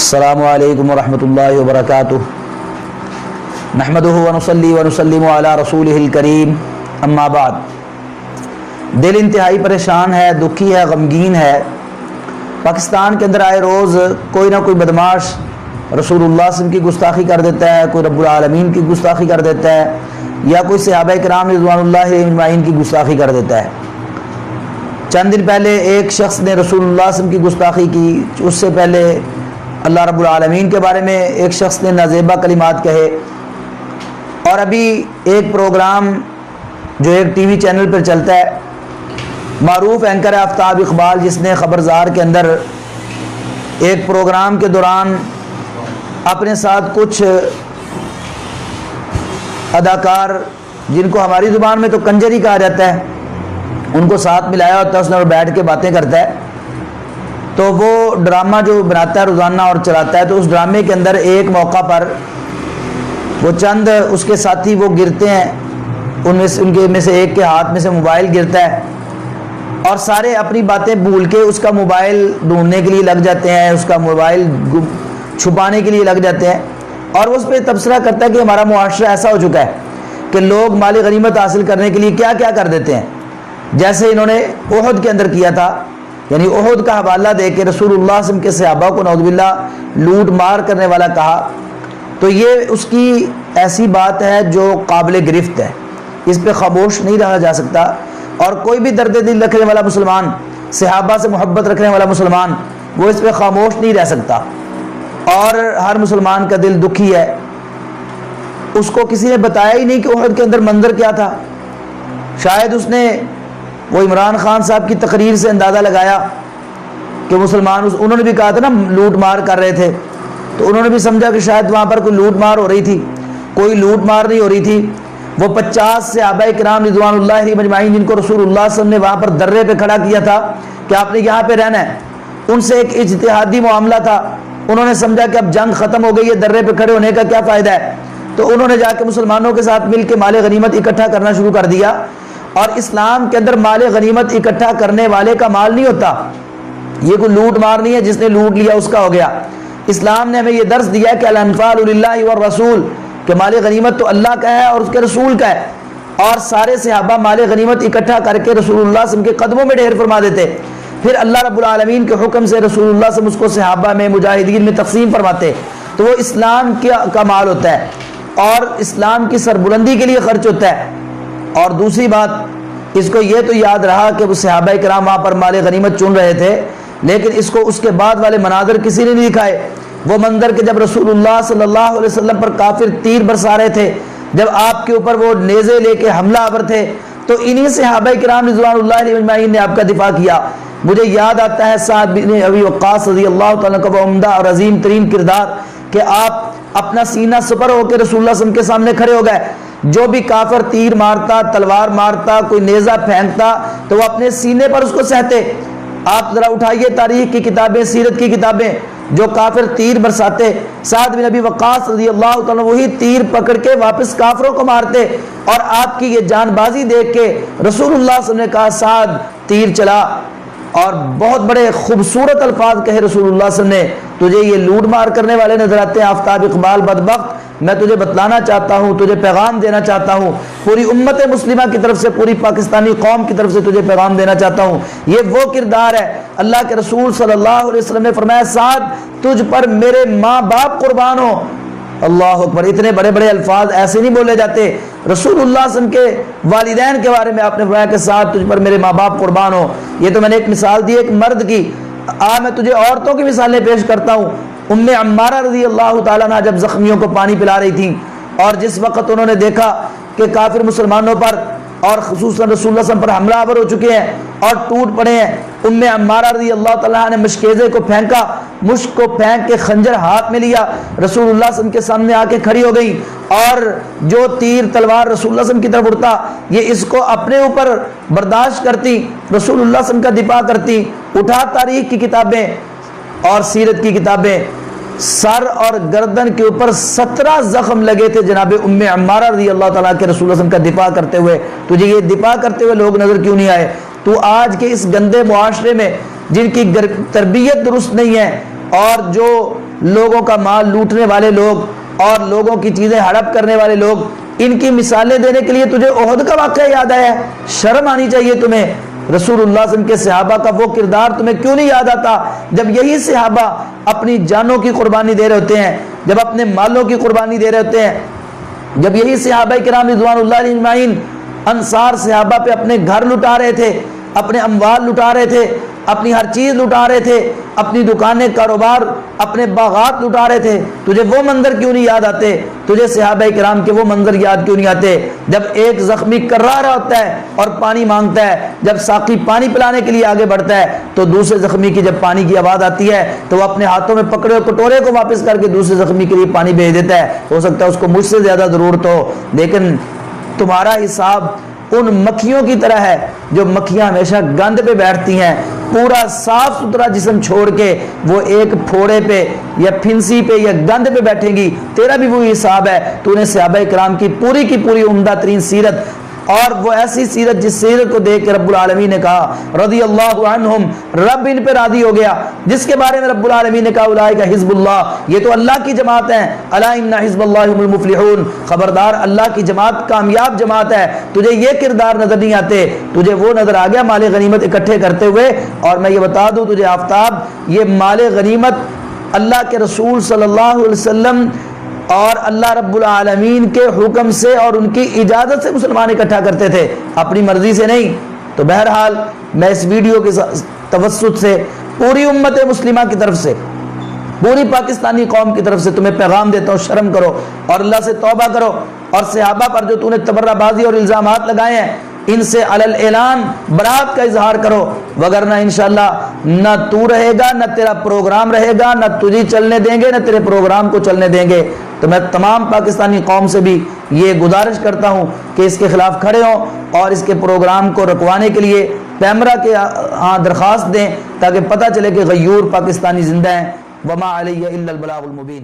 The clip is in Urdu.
السلام علیکم ورحمۃ اللہ وبرکاتہ نحمدہ ونصلی ونسلم علی رسولہ الکریم اما بعد۔ دل انتہائی پریشان ہے، دکھی ہے، غمگین ہے۔ پاکستان کے اندر آئے روز کوئی نہ کوئی بدماش رسول اللہ صلی اللہ علیہ وسلم کی گستاخی کر دیتا ہے، کوئی رب العالمین کی گستاخی کر دیتا ہے، یا کوئی صحابہ کرام رضوان اللہ اجمعین کی گستاخی کر دیتا ہے۔ چند دن پہلے ایک شخص نے رسول اللہ صلی اللہ علیہ وسلم کی گستاخی کی، اس سے پہلے اللہ رب العالمین کے بارے میں ایک شخص نے نازیبہ کلمات کہے، اور ابھی ایک پروگرام جو ایک ٹی وی چینل پر چلتا ہے، معروف اینکر ہے آفتاب اقبال، جس نے خبرزار کے اندر ایک پروگرام کے دوران اپنے ساتھ کچھ اداکار جن کو ہماری زبان میں تو کنجر ہی کہا جاتا ہے، ان کو ساتھ ملایا ہوتا ہے، اس نے بیٹھ کے باتیں کرتا ہے۔ تو وہ ڈرامہ جو بناتا ہے روزانہ اور چلاتا ہے، تو اس ڈرامے کے اندر ایک موقع پر وہ چند اس کے ساتھی وہ گرتے ہیں، ان کے میں سے ایک کے ہاتھ میں سے موبائل گرتا ہے، اور سارے اپنی باتیں بھول کے اس کا موبائل ڈھونڈنے کے لیے لگ جاتے ہیں، اس کا موبائل چھپانے کے لیے لگ جاتے ہیں، اور اس پہ تبصرہ کرتا ہے کہ ہمارا معاشرہ ایسا ہو چکا ہے کہ لوگ مال غنیمت حاصل کرنے کے لیے کیا کیا کر دیتے ہیں، جیسے انہوں نے احد کے اندر کیا تھا، یعنی احد کا حوالہ دے کے رسول اللہ صلی اللہ علیہ وسلم کے صحابہ کو نعوذ باللہ لوٹ مار کرنے والا کہا۔ تو یہ اس کی ایسی بات ہے جو قابل گرفت ہے، اس پہ خاموش نہیں رہا جا سکتا، اور کوئی بھی درد دل رکھنے والا مسلمان، صحابہ سے محبت رکھنے والا مسلمان، وہ اس پہ خاموش نہیں رہ سکتا، اور ہر مسلمان کا دل دکھی ہے۔ اس کو کسی نے بتایا ہی نہیں کہ احد کے اندر منظر کیا تھا، شاید اس نے وہ عمران خان صاحب کی تقریر سے اندازہ لگایا کہ مسلمان انہوں نے بھی کہا تھا نا لوٹ مار کر رہے تھے، تو انہوں نے بھی سمجھا کہ شاید وہاں پر کوئی لوٹ مار ہو رہی تھی، کوئی لوٹ مار نہیں ہو رہی تھی۔ وہ 50 صحابہ کرام رضوان اللہ علیہم اجمعین جن کو رسول اللہ صلی اللہ علیہ وسلم نے وہاں پر درے پہ کھڑا کیا تھا کہ آپ نے یہاں پہ رہنا ہے، ان سے ایک اجتہادی معاملہ تھا، انہوں نے سمجھا کہ اب جنگ ختم ہو گئی ہے، درے پہ کھڑے ہونے کا کیا فائدہ ہے، تو انہوں نے جا کے مسلمانوں کے ساتھ مل کے مال غنیمت اکٹھا کرنا شروع کر دیا۔ اور اسلام کے اندر مال غنیمت اکٹھا کرنے والے کا مال نہیں ہوتا، یہ کوئی لوٹ مار نہیں ہے، جس نے لوٹ لیا اس کا ہو گیا۔ اسلام نے ہمیں یہ درس دیا کہ الانفال للہ والرسول، کہ مال غنیمت تو اللہ کا ہے اور اس کے رسول کا ہے، اور سارے صحابہ مال غنیمت اکٹھا کر کے رسول اللہ صلی اللہ علیہ وسلم کے قدموں میں ڈھیر فرما دیتے، پھر اللہ رب العالمین کے حکم سے رسول اللہ صلی اللہ علیہ وسلم اس کو صحابہ میں مجاہدین میں تقسیم فرماتے، تو وہ اسلام کا مال ہوتا ہے اور اسلام کی سربلندی کے لیے خرچ ہوتا ہے۔ اور دوسری بات، اس کو یہ تو یاد رہا کہ وہ صحابہ کرام وہاں پر مال غنیمت چن رہے تھے، لیکن اس کو اس کے بعد والے مناظر کسی نے نہیں دکھائے، وہ منظر کہ جب رسول اللہ صلی اللہ علیہ وسلم پر کافر تیر برسا رہے تھے، جب آپ کے اوپر وہ نیزے لے کے حملہ آور تھے، تو انہی صحابہ کرام رضوان اللہ علیہ اجمعین نے آپ کا دفاع کیا۔ مجھے یاد آتا ہے سعد بن ابی وقاص رضی اللہ تعالیٰ کا وہ عمدہ اور عظیم ترین کردار کہ آپ اپنا سینہ سپر ہو کے رسول اللہ صلی اللہ علیہ وسلم کے سامنے کھڑے ہو گئے، جو بھی کافر تیر مارتا، تلوار مارتا، کوئی نیزہ پھینکتا، تو وہ اپنے سینے پر اس کو سہتے۔ آپ ذرا اٹھائیے تاریخ کی کتابیں، سیرت کی کتابیں، جو کافر تیر برساتے، سعد بن ابی وقاص رضی اللہ تعالیٰ وہی تیر پکڑ کے واپس کافروں کو مارتے، اور آپ کی یہ جان بازی دیکھ کے رسول اللہ صلی اللہ علیہ وسلم نے کہا سعد تیر چلا، اور بہت بڑے خوبصورت الفاظ کہے رسول اللہ صلی اللہ علیہ وسلم نے، تجھے یہ لوٹ مار کرنے والے نظر آتے ہیں آفتاب اقبال بدبخت، میں تجھے بتلانا چاہتا ہوں، تجھے پیغام دینا چاہتا ہوں، پوری امت مسلمہ کی طرف سے، پوری پاکستانی قوم کی طرف سے تجھے پیغام دینا چاہتا ہوں۔ یہ وہ کردار ہے، اللہ کے رسول صلی اللہ علیہ وسلم نے فرمایا سعد تجھ پر میرے ماں باپ قربان ہو۔ اللہ اکبر، اتنے بڑے بڑے الفاظ ایسے نہیں بولے جاتے۔ رسول اللہ صلی اللہ علیہ وسلم کے والدین کے بارے میں آپ نے فرمایا کہ سعد تجھ پر میرے ماں باپ قربان ہو۔ یہ تو میں نے ایک مثال دی ایک مرد کی، میں تجھے عورتوں کی مثالیں پیش کرتا ہوں۔ ام عمارہ رضی اللہ تعالیٰ عنہ جب زخمیوں کو پانی پلا رہی تھیں، اور جس وقت انہوں نے دیکھا کہ کافر مسلمانوں پر اور خصوصاً رسول اللہ صلی اللہ علیہ وسلم پر حملہ آور ہو چکے ہیں اور ٹوٹ پڑے ہیں، ام عمارہ رضی اللہ تعالیٰ عنہ نے مشکیزے کو پھینکا، مشک کو پھینک کے خنجر ہاتھ میں لیا، رسول اللہ صلی اللہ علیہ وسلم کے سامنے آ کے کھڑی ہو گئی، اور جو تیر تلوار رسول اللہ صلی اللہ علیہ وسلم کی طرف اڑتا یہ اس کو اپنے اوپر برداشت کرتی، رسول اللہ صلی اللہ علیہ وسلم کا دفاع کرتی۔ اٹھا تاریخ کی کتابیں اور سیرت کی کتابیں، سر اور گردن کے اوپر 17 زخم لگے تھے جناب ام عمارہ رضی اللہ تعالیٰ کے رسول اللہ صلی اللہ علیہ وسلم کا دفاع کرتے ہوئے۔ تجھے یہ دفاع کرتے ہوئے لوگ نظر کیوں نہیں آئے؟ تو آج کے اس گندے معاشرے میں جن کی تربیت درست نہیں ہے، اور جو لوگوں کا مال لوٹنے والے لوگ اور لوگوں کی چیزیں ہڑپ کرنے والے لوگ، ان کی مثالیں دینے کے لیے تجھے احد کا واقعہ یاد آیا ہے؟ شرم آنی چاہیے تمہیں۔ رسول اللہ صلی اللہ علیہ وسلم کے صحابہ کا وہ کردار تمہیں کیوں نہیں یاد آتا جب یہی صحابہ اپنی جانوں کی قربانی دے رہے ہوتے ہیں، جب اپنے مالوں کی قربانی دے رہے ہوتے ہیں، جب یہی صحابہ کرام رضوان اللہ علیہم اجمعین انصار صحابہ پہ اپنے گھر لٹا رہے تھے، اپنے اموال لٹا رہے تھے، اپنی ہر چیز لٹا رہے تھے، اپنی دکانیں، کاروبار، اپنے باغات لٹا رہے تھے، تجھے وہ منظر کیوں نہیں یاد آتے؟ تجھے صحابہ کرام کے وہ منظر یاد کیوں نہیں آتے جب ایک زخمی کرا رہا ہوتا ہے اور پانی مانگتا ہے، جب ساقی پانی پلانے کے لیے آگے بڑھتا ہے تو دوسرے زخمی کی جب پانی کی آواز آتی ہے تو وہ اپنے ہاتھوں میں پکڑے ہوئے کٹورے کو واپس کر کے دوسرے زخمی کے لیے پانی بھیج دیتا ہے۔ ہو سکتا ہے اس کو مجھ سے زیادہ ضرورت ہو، لیکن تمہارا حساب ان مکھیوں کی طرح ہے جو مکھیاں ہمیشہ گند پہ بیٹھتی ہیں، پورا صاف ستھرا جسم چھوڑ کے وہ ایک پھوڑے پہ یا پھنسی پہ یا گند پہ بیٹھیں گی۔ تیرا بھی وہی حساب ہے۔ تو نے صحابہ کرام کی پوری عمدہ ترین سیرت، اور وہ ایسی سیرت جس سیرت کو دیکھ کے رب العالمین نے کہا رضی اللہ عنہم، رب ان پہ راضی ہو گیا، جس کے بارے میں رب العالمین نے کہا اولئک حزب اللہ، یہ تو اللہ کی جماعت ہے، الا ان حزب اللہ هم المفلحون، خبردار اللہ کی جماعت کامیاب جماعت ہے۔ تجھے یہ کردار نظر نہیں آتے، تجھے وہ نظر آ گیا مال غنیمت اکٹھے کرتے ہوئے۔ اور میں یہ بتا دوں تجھے آفتاب، یہ مال غنیمت اللہ کے رسول صلی اللہ علیہ وسلم اور اللہ رب العالمین کے حکم سے اور ان کی اجازت سے مسلمان اکٹھا کرتے تھے، اپنی مرضی سے نہیں۔ تو بہرحال میں اس ویڈیو کے توسط سے پوری امت مسلمہ کی طرف سے، پوری پاکستانی قوم کی طرف سے تمہیں پیغام دیتا ہوں، شرم کرو اور اللہ سے توبہ کرو، اور صحابہ پر جو تو نے تبرہ بازی اور الزامات لگائے ہیں ان سے علی الاعلان برات کا اظہار کرو، وگرنہ انشاءاللہ نہ تو رہے گا، نہ تیرا پروگرام رہے گا، نہ تجھے چلنے دیں گے، نہ تیرے پروگرام کو چلنے دیں گے۔ تو میں تمام پاکستانی قوم سے بھی یہ گزارش کرتا ہوں کہ اس کے خلاف کھڑے ہوں اور اس کے پروگرام کو رکوانے کے لیے پیمرا کے ہاں درخواست دیں، تاکہ پتہ چلے کہ غیور پاکستانی زندہ ہیں۔ وما علیہ الا البلاغ المبین۔